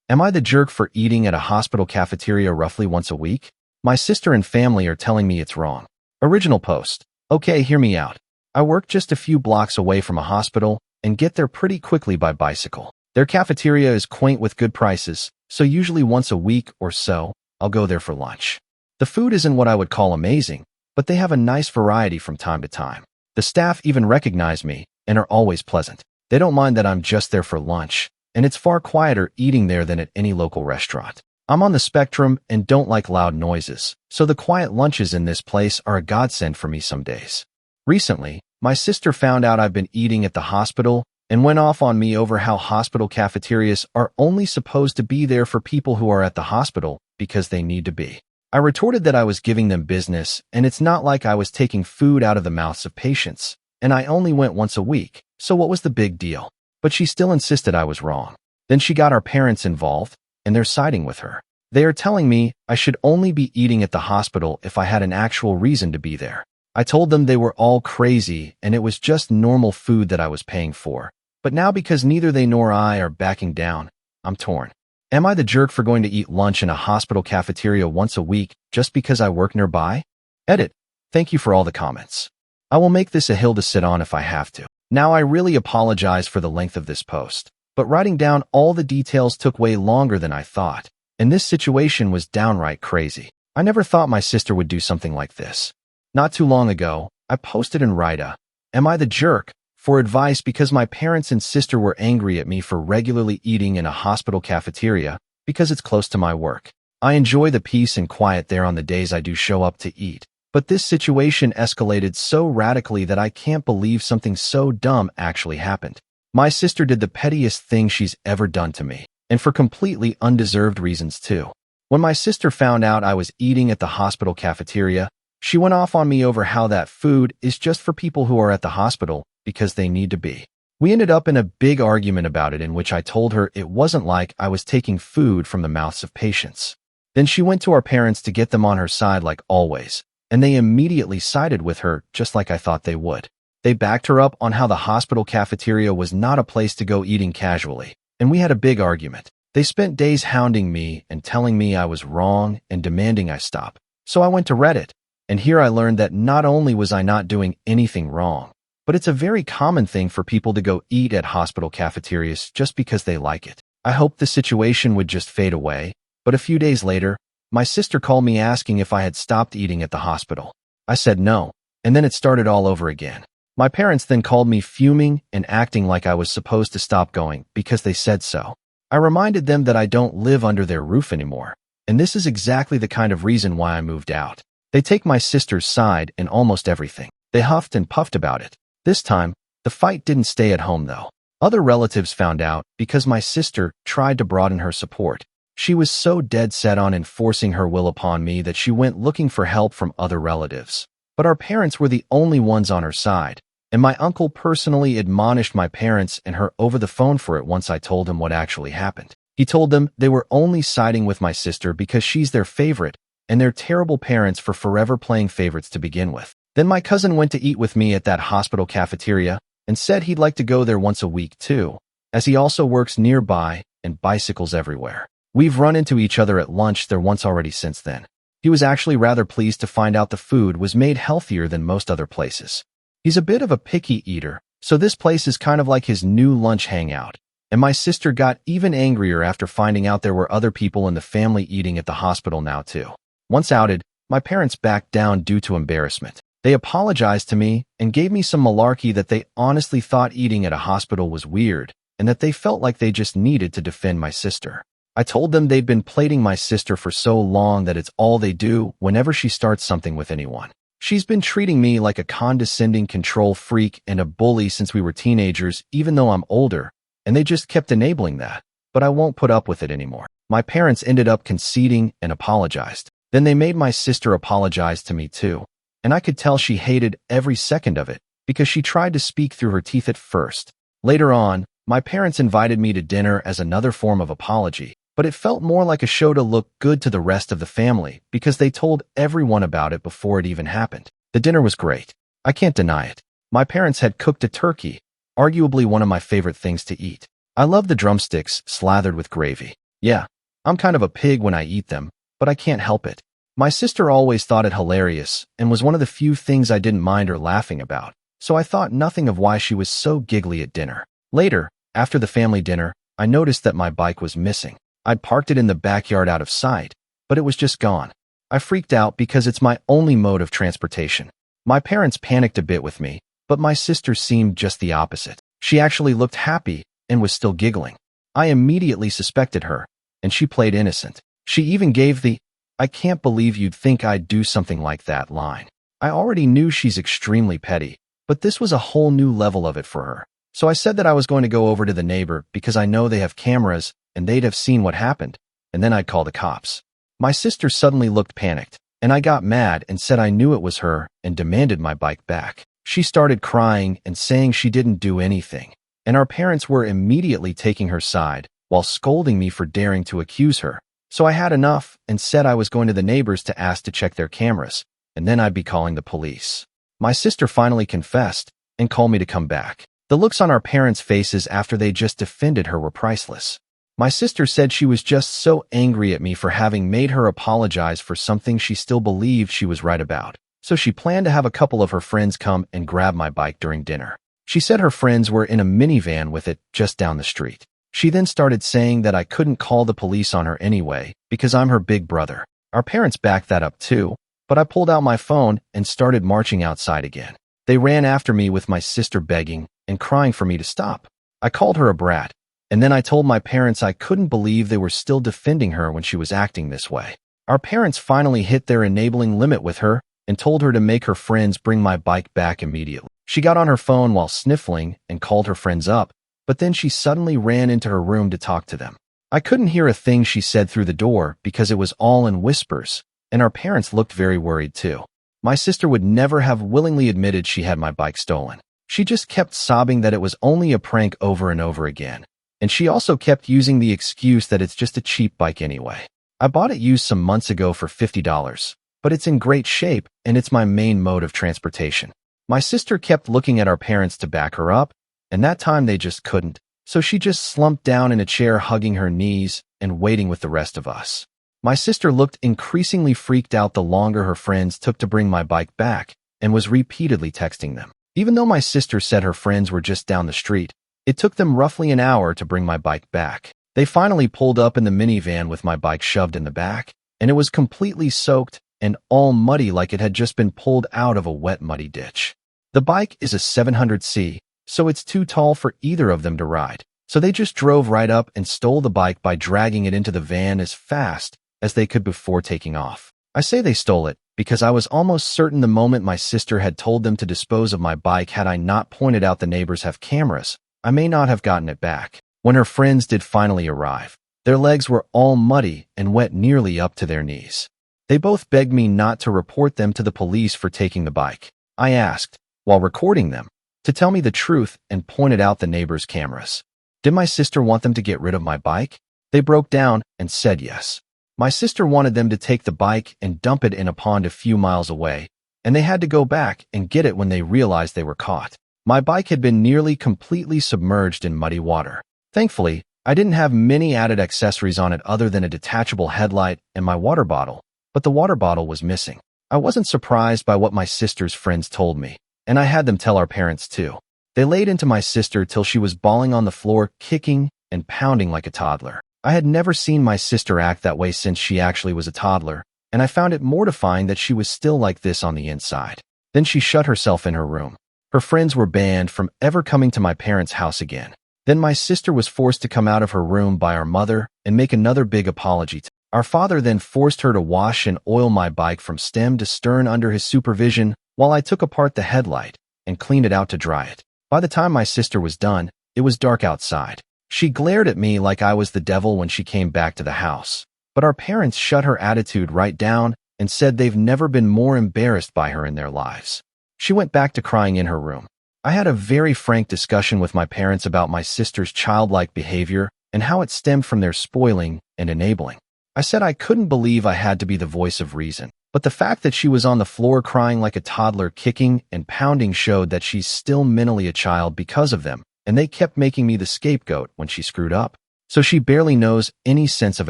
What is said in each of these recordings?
Am I the jerk for eating at a hospital cafeteria roughly once a week? My sister and family are telling me it's wrong. Original post. Okay, hear me out. I work just a few blocks away from a hospital and get there pretty quickly by bicycle. Their cafeteria is quaint with good prices, so usually once a week or so, I'll go there for lunch. The food isn't what I would call amazing, but they have a nice variety from time to time. The staff even recognize me and are always pleasant. They don't mind that I'm just there for lunch, and it's far quieter eating there than at any local restaurant. I'm on the spectrum and don't like loud noises, so the quiet lunches in this place are a godsend for me some days. Recently, my sister found out I've been eating at the hospital and went off on me over how hospital cafeterias are only supposed to be there for people who are at the hospital because they need to be. I retorted that I was giving them business, and it's not like I was taking food out of the mouths of patients, and I only went once a week, so what was the big deal? But she still insisted I was wrong. Then she got our parents involved, and they're siding with her. They are telling me I should only be eating at the hospital if I had an actual reason to be there. I told them they were all crazy and it was just normal food that I was paying for. But now because neither they nor I are backing down, I'm torn. Am I the jerk for going to eat lunch in a hospital cafeteria once a week just because I work nearby? Edit. Thank you for all the comments. I will make this a hill to sit on if I have to. Now I really apologize for the length of this post, but writing down all the details took way longer than I thought, and this situation was downright crazy. I never thought my sister would do something like this. Not too long ago, I posted in AITA, "Am I the jerk?" for advice because my parents and sister were angry at me for regularly eating in a hospital cafeteria because it's close to my work. I enjoy the peace and quiet there on the days I do show up to eat, but this situation escalated so radically that I can't believe something so dumb actually happened. My sister did the pettiest thing she's ever done to me, and for completely undeserved reasons too. When my sister found out I was eating at the hospital cafeteria, she went off on me over how that food is just for people who are at the hospital because they need to be. We ended up in a big argument about it in which I told her it wasn't like I was taking food from the mouths of patients. Then she went to our parents to get them on her side like always, and they immediately sided with her just like I thought they would. They backed her up on how the hospital cafeteria was not a place to go eating casually, and we had a big argument. They spent days hounding me and telling me I was wrong and demanding I stop. So I went to Reddit, and here I learned that not only was I not doing anything wrong, but it's a very common thing for people to go eat at hospital cafeterias just because they like it. I hoped the situation would just fade away, but a few days later, my sister called me asking if I had stopped eating at the hospital. I said no, and then it started all over again. My parents then called me fuming and acting like I was supposed to stop going because they said so. I reminded them that I don't live under their roof anymore, and this is exactly the kind of reason why I moved out. They take my sister's side in almost everything. They huffed and puffed about it. This time, the fight didn't stay at home though. Other relatives found out because my sister tried to broaden her support. She was so dead set on enforcing her will upon me that she went looking for help from other relatives. But our parents were the only ones on her side, and my uncle personally admonished my parents and her over the phone for it once I told him what actually happened. He told them they were only siding with my sister because she's their favorite, and they're terrible parents for forever playing favorites to begin with. Then my cousin went to eat with me at that hospital cafeteria and said he'd like to go there once a week too, as he also works nearby and bicycles everywhere. We've run into each other at lunch there once already since then. He was actually rather pleased to find out the food was made healthier than most other places. He's a bit of a picky eater, so this place is kind of like his new lunch hangout. And my sister got even angrier after finding out there were other people in the family eating at the hospital now too. Once outed, my parents backed down due to embarrassment. They apologized to me and gave me some malarkey that they honestly thought eating at a hospital was weird and that they felt like they just needed to defend my sister. I told them they'd been plating my sister for so long that it's all they do whenever she starts something with anyone. She's been treating me like a condescending control freak and a bully since we were teenagers, even though I'm older, and they just kept enabling that. But I won't put up with it anymore. My parents ended up conceding and apologized. Then they made my sister apologize to me too. And I could tell she hated every second of it because she tried to speak through her teeth at first. Later on, my parents invited me to dinner as another form of apology, but it felt more like a show to look good to the rest of the family because they told everyone about it before it even happened. The dinner was great. I can't deny it. My parents had cooked a turkey, arguably one of my favorite things to eat. I love the drumsticks slathered with gravy. Yeah, I'm kind of a pig when I eat them, but I can't help it. My sister always thought it hilarious and was one of the few things I didn't mind her laughing about, so I thought nothing of why she was so giggly at dinner. Later, after the family dinner, I noticed that my bike was missing. I'd parked it in the backyard out of sight, but it was just gone. I freaked out because it's my only mode of transportation. My parents panicked a bit with me, but my sister seemed just the opposite. She actually looked happy and was still giggling. I immediately suspected her, and she played innocent. She even gave the, "I can't believe you'd think I'd do something like that" line. I already knew she's extremely petty, but this was a whole new level of it for her. So I said that I was going to go over to the neighbor because I know they have cameras and they'd have seen what happened, and then I'd call the cops. My sister suddenly looked panicked, and I got mad and said I knew it was her and demanded my bike back. She started crying and saying she didn't do anything, and our parents were immediately taking her side while scolding me for daring to accuse her. So I had enough and said I was going to the neighbors to ask to check their cameras, and then I'd be calling the police. My sister finally confessed and called me to come back. The looks on our parents' faces after they just defended her were priceless. My sister said she was just so angry at me for having made her apologize for something she still believed she was right about. So she planned to have a couple of her friends come and grab my bike during dinner. She said her friends were in a minivan with it just down the street. She then started saying that I couldn't call the police on her anyway because I'm her big brother. Our parents backed that up too, but I pulled out my phone and started marching outside again. They ran after me with my sister begging and crying for me to stop. I called her a brat, and then I told my parents I couldn't believe they were still defending her when she was acting this way. Our parents finally hit their enabling limit with her and told her to make her friends bring my bike back immediately. She got on her phone while sniffling and called her friends up, but then she suddenly ran into her room to talk to them. I couldn't hear a thing she said through the door because it was all in whispers, and our parents looked very worried too. My sister would never have willingly admitted she had my bike stolen. She just kept sobbing that it was only a prank over and over again, and she also kept using the excuse that it's just a cheap bike anyway. I bought it used some months ago for $50, but it's in great shape and it's my main mode of transportation. My sister kept looking at our parents to back her up, and that time they just couldn't, so she just slumped down in a chair hugging her knees and waiting with the rest of us. My sister looked increasingly freaked out the longer her friends took to bring my bike back and was repeatedly texting them. Even though my sister said her friends were just down the street, it took them roughly an hour to bring my bike back. They finally pulled up in the minivan with my bike shoved in the back, and it was completely soaked and all muddy like it had just been pulled out of a wet, muddy ditch. The bike is a 700C, so it's too tall for either of them to ride. So they just drove right up and stole the bike by dragging it into the van as fast as they could before taking off. I say they stole it because I was almost certain the moment my sister had told them to dispose of my bike, had I not pointed out the neighbors have cameras, I may not have gotten it back. When her friends did finally arrive, their legs were all muddy and wet nearly up to their knees. They both begged me not to report them to the police for taking the bike. I asked, while recording them, to tell me the truth and pointed out the neighbors' cameras. Did my sister want them to get rid of my bike? They broke down and said yes. My sister wanted them to take the bike and dump it in a pond a few miles away, and they had to go back and get it when they realized they were caught. My bike had been nearly completely submerged in muddy water. Thankfully, I didn't have many added accessories on it other than a detachable headlight and my water bottle, but the water bottle was missing. I wasn't surprised by what my sister's friends told me, and I had them tell our parents too. They laid into my sister till she was bawling on the floor, kicking and pounding like a toddler. I had never seen my sister act that way since she actually was a toddler, and I found it mortifying that she was still like this on the inside. Then she shut herself in her room. Her friends were banned from ever coming to my parents' house again. Then my sister was forced to come out of her room by our mother and make another big apology. Our father then forced her to wash and oil my bike from stem to stern under his supervision while I took apart the headlight and cleaned it out to dry it. By the time my sister was done, it was dark outside. She glared at me like I was the devil when she came back to the house. But our parents shut her attitude right down and said they've never been more embarrassed by her in their lives. She went back to crying in her room. I had a very frank discussion with my parents about my sister's childlike behavior and how it stemmed from their spoiling and enabling. I said I couldn't believe I had to be the voice of reason, but the fact that she was on the floor crying like a toddler, kicking and pounding, showed that she's still mentally a child because of them, and they kept making me the scapegoat when she screwed up. so she barely knows any sense of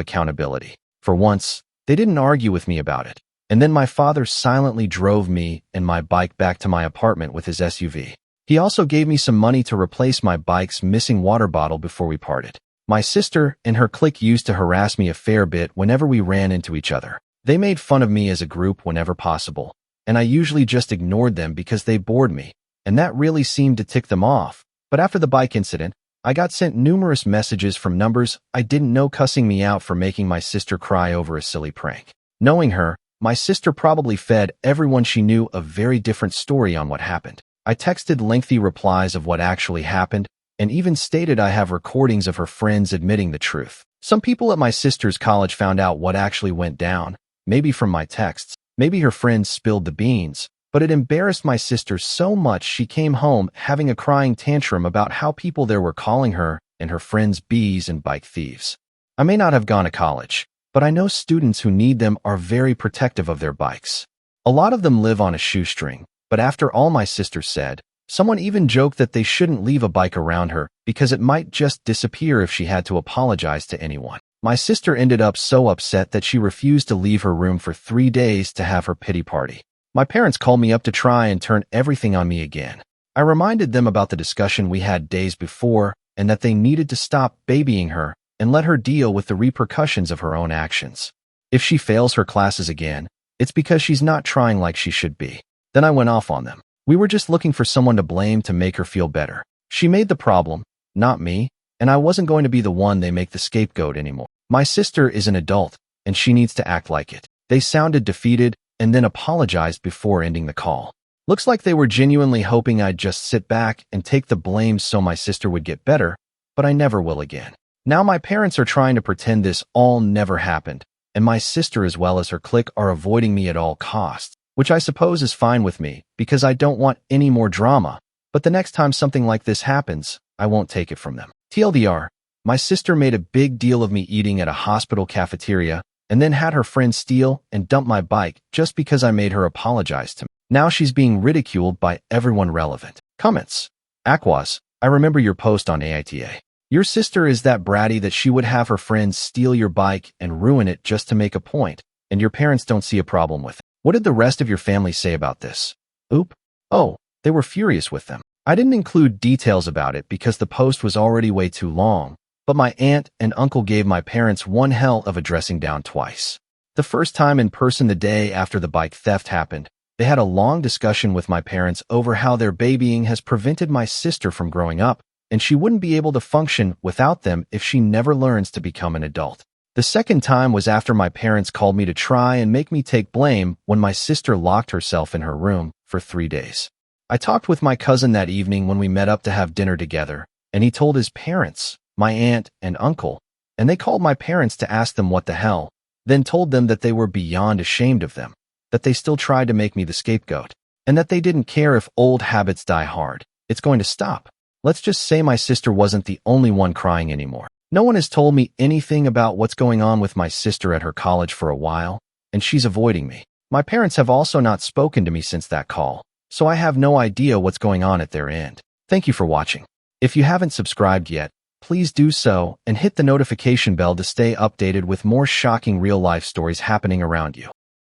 accountability. For once, they didn't argue with me about it. And then my father silently drove me and my bike back to my apartment with his SUV. He also gave me some money to replace my bike's missing water bottle before we parted. My sister and her clique used to harass me a fair bit whenever we ran into each other. They made fun of me as a group whenever possible, and I usually just ignored them because they bored me, and that really seemed to tick them off. But after the bike incident, I got sent numerous messages from numbers I didn't know cussing me out for making my sister cry over a silly prank. Knowing her, my sister probably fed everyone she knew a very different story on what happened. I texted lengthy replies of what actually happened, and even stated I have recordings of her friends admitting the truth. Some people at my sister's college found out what actually went down, maybe from my texts, maybe her friends spilled the beans, but it embarrassed my sister so much she came home having a crying tantrum about how people there were calling her and her friends bees and bike thieves. I may not have gone to college, but I know students who need them are very protective of their bikes. A lot of them live on a shoestring, but after all my sister said, someone even joked that they shouldn't leave a bike around her because it might just disappear if she had to apologize to anyone. My sister ended up so upset that she refused to leave her room for 3 days to have her pity party. My parents called me up to try and turn everything on me again. I reminded them about the discussion we had days before and that they needed to stop babying her and let her deal with the repercussions of her own actions. If she fails her classes again, it's because she's not trying like she should be. Then I went off on them. We were just looking for someone to blame to make her feel better. She made the problem, not me, and I wasn't going to be the one they make the scapegoat anymore. My sister is an adult, and she needs to act like it. They sounded defeated and then apologized before ending the call. Looks like they were genuinely hoping I'd just sit back and take the blame so my sister would get better, but I never will again. Now my parents are trying to pretend this all never happened, and my sister as well as her clique are avoiding me at all costs, which I suppose is fine with me because I don't want any more drama, but the next time something like this happens, I won't take it from them. TLDR, my sister made a big deal of me eating at a hospital cafeteria and then had her friend steal and dump my bike just because I made her apologize to me. Now she's being ridiculed by everyone relevant. Comments. Aquas, I remember your post on AITA. Your sister is that bratty that she would have her friends steal your bike and ruin it just to make a point, and your parents don't see a problem with it. What did the rest of your family say about this? Oop. Oh, they were furious with them. I didn't include details about it because the post was already way too long, but my aunt and uncle gave my parents one hell of a dressing down twice. The first time in person the day after the bike theft happened, they had a long discussion with my parents over how their babying has prevented my sister from growing up, and she wouldn't be able to function without them if she never learns to become an adult. The second time was after my parents called me to try and make me take blame when my sister locked herself in her room for 3 days. I talked with my cousin that evening when we met up to have dinner together, and he told his parents, my aunt and uncle, and they called my parents to ask them what the hell, then told them that they were beyond ashamed of them, that they still tried to make me the scapegoat, and that they didn't care if old habits die hard. It's going to stop. Let's just say my sister wasn't the only one crying anymore. No one has told me anything about what's going on with my sister at her college for a while, and she's avoiding me. My parents have also not spoken to me since that call, so I have no idea what's going on at their end. Thank you for watching. If you haven't subscribed yet, please do so and hit the notification bell to stay updated with more shocking real-life stories happening around you.